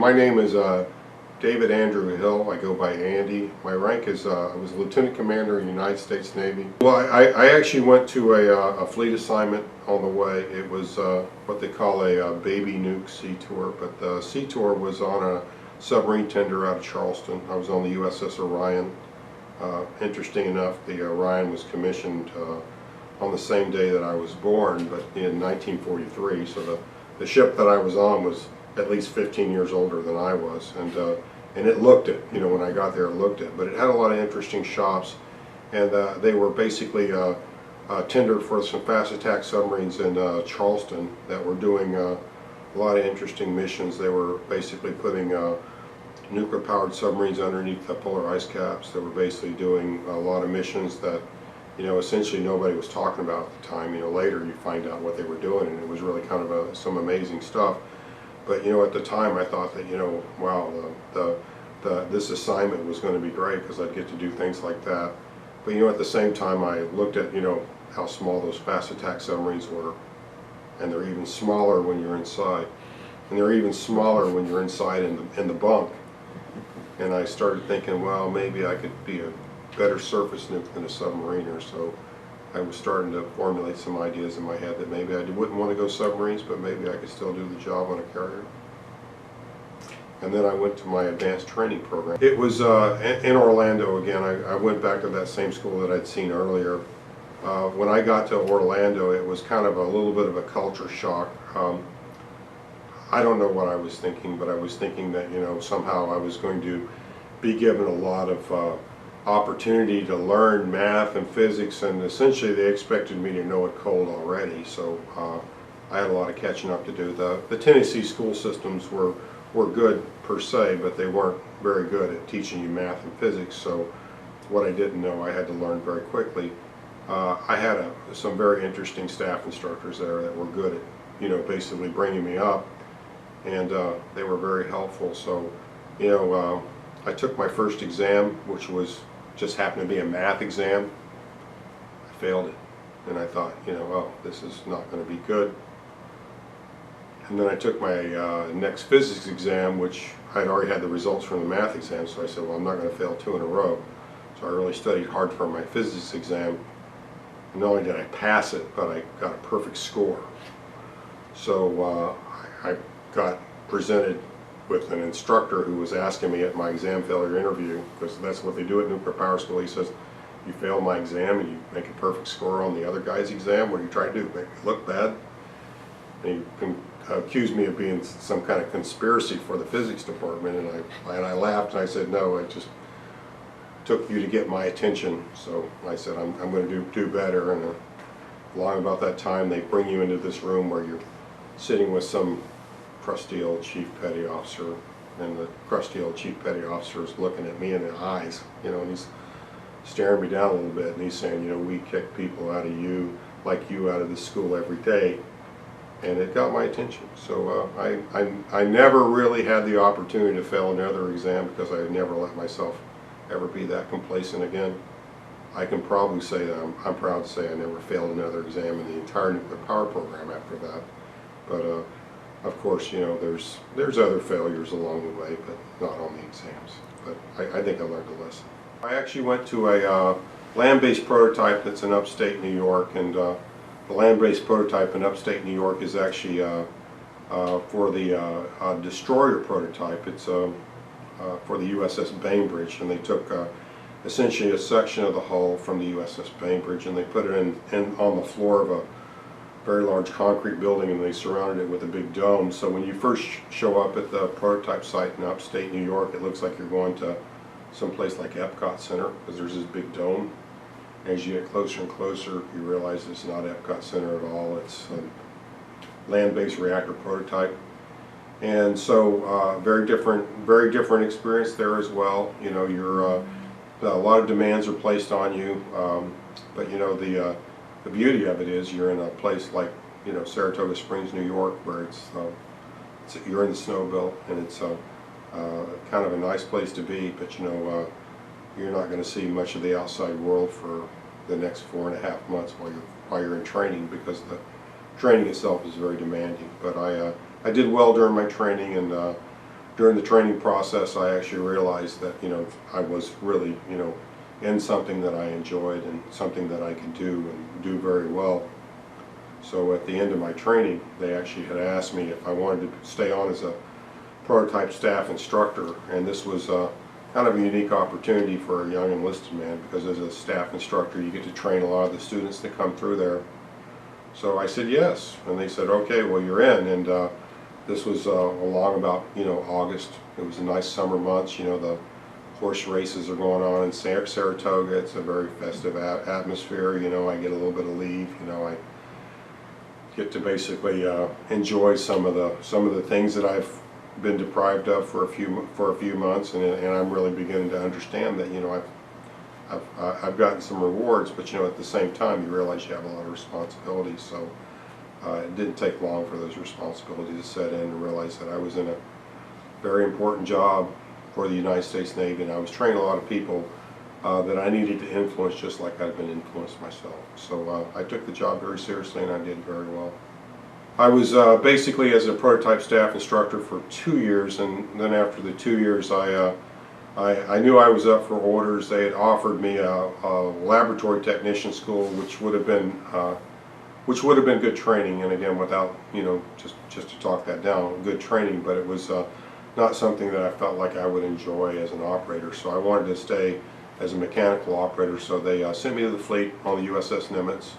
My name is David Andrew Hill. I go by Andy. My rank is I was a Lieutenant Commander in the United States Navy. Well, I actually went to a fleet assignment on the way. It was what they call a baby nuke sea tour, but the sea tour was on a submarine tender out of Charleston. I was on the USS Orion. Interesting enough, the Orion was commissioned on the same day that I was born, but in 1943. So the ship that I was on was at least 15 years older than I was, and it looked it. You know, when I got there, it looked it. But it had a lot of interesting shops, and they were basically tendered for some fast attack submarines in Charleston that were doing a lot of interesting missions. They were basically putting nuclear-powered submarines underneath the polar ice caps. They were basically doing a lot of missions that, you know, essentially nobody was talking about at the time. You know, later you find out what they were doing, and it was really kind of some amazing stuff. But you know, at the time I thought that, you know, wow, this assignment was going to be great because I'd get to do things like that. But you know, at the same time I looked at, you know, how small those fast attack submarines were, and they're even smaller when you're inside, and they're even smaller when you're inside in the bunk. And I started thinking, well, maybe I could be a better surface nuke than a submariner. So I was starting to formulate some ideas in my head that maybe I wouldn't want to go submarines, but maybe I could still do the job on a carrier. And then I went to my advanced training program. It was in Orlando again. I went back to that same school that I'd seen earlier. When I got to Orlando, it was kind of a little bit of a culture shock. I don't know what I was thinking, but I was thinking that, you know, somehow I was going to be given a lot of opportunity to learn math and physics, and essentially they expected me to know it cold already. So I had a lot of catching up to do. The Tennessee school systems were good per se, but they weren't very good at teaching you math and physics. So what I didn't know, I had to learn very quickly. I had some very interesting staff instructors there that were good at, you know, basically bringing me up, and they were very helpful. So, you know, I took my first exam, which just happened to be a math exam. I failed it, and I thought, you know, oh, this is not going to be good. And then I took my next physics exam, which I'd already had the results from the math exam, so I said, well, I'm not going to fail 2 in a row. So I really studied hard for my physics exam. And not only did I pass it, but I got a perfect score. So I got presented with an instructor who was asking me at my exam failure interview, because that's what they do at nuclear power school. He says, you fail my exam and you make a perfect score on the other guy's exam, what are you trying to do, make me look bad? And he accused me of being some kind of conspiracy for the physics department, and I laughed and I said, no, I just took you to get my attention. So I said, I'm going to do better. And along about that time, they bring you into this room where you're sitting with some crusty old chief petty officer, and the crusty old chief petty officer is looking at me in the eyes, you know, and he's staring me down a little bit, and he's saying, you know, we kick people out of you, like you, out of this school every day. And it got my attention. So I never really had the opportunity to fail another exam, because I had never let myself ever be that complacent again. I can probably say that I'm proud to say I never failed another exam in the entire nuclear power program after that. But of course, you know, there's other failures along the way, but not on the exams. But I think I learned a lesson. I actually went to a land-based prototype that's in upstate New York, and the land-based prototype in upstate New York is actually for the destroyer prototype. It's for the USS Bainbridge, and they took essentially a section of the hull from the USS Bainbridge, and they put it in on the floor of a very large concrete building, and they surrounded it with a big dome. So when you first show up at the prototype site in upstate New York, it looks like you're going to someplace like Epcot Center, because there's this big dome. As you get closer and closer, you realize it's not Epcot Center at all. It's a land-based reactor prototype. And so very different experience there as well. You know, a lot of demands are placed on you, but you know, the beauty of it is you're in a place like, you know, Saratoga Springs, New York, where you're in the snow belt, and it's kind of a nice place to be. But you know, you're not going to see much of the outside world for the next 4.5 months while you're in training, because the training itself is very demanding. But I did well during my training, and during the training process, I actually realized that, you know, I was really, you know, in something that I enjoyed and something that I could do and do very well. So at the end of my training, they actually had asked me if I wanted to stay on as a prototype staff instructor, and this was kind of a unique opportunity for a young enlisted man, because as a staff instructor you get to train a lot of the students that come through there. So I said yes, and they said, okay, well, you're in. And this was along about, you know, August. It was a nice summer months. You know, the horse races are going on in Saratoga. It's a very festive atmosphere. You know, I get a little bit of leave. You know, I get to basically enjoy some of the things that I've been deprived of for a few months, and I'm really beginning to understand that, you know, I've gotten some rewards, but, you know, at the same time you realize you have a lot of responsibilities. So it didn't take long for those responsibilities to set in, and realize that I was in a very important job for the United States Navy, and I was training a lot of people that I needed to influence, just like I'd been influenced myself. So I took the job very seriously, and I did very well. I was basically as a prototype staff instructor for 2 years, and then after the 2 years I knew I was up for orders. They had offered me a laboratory technician school, which would have been good training, and again, without, you know, just to talk that down, good training, but it was not something that I felt like I would enjoy as an operator. So I wanted to stay as a mechanical operator, so they sent me to the fleet on the USS Nimitz.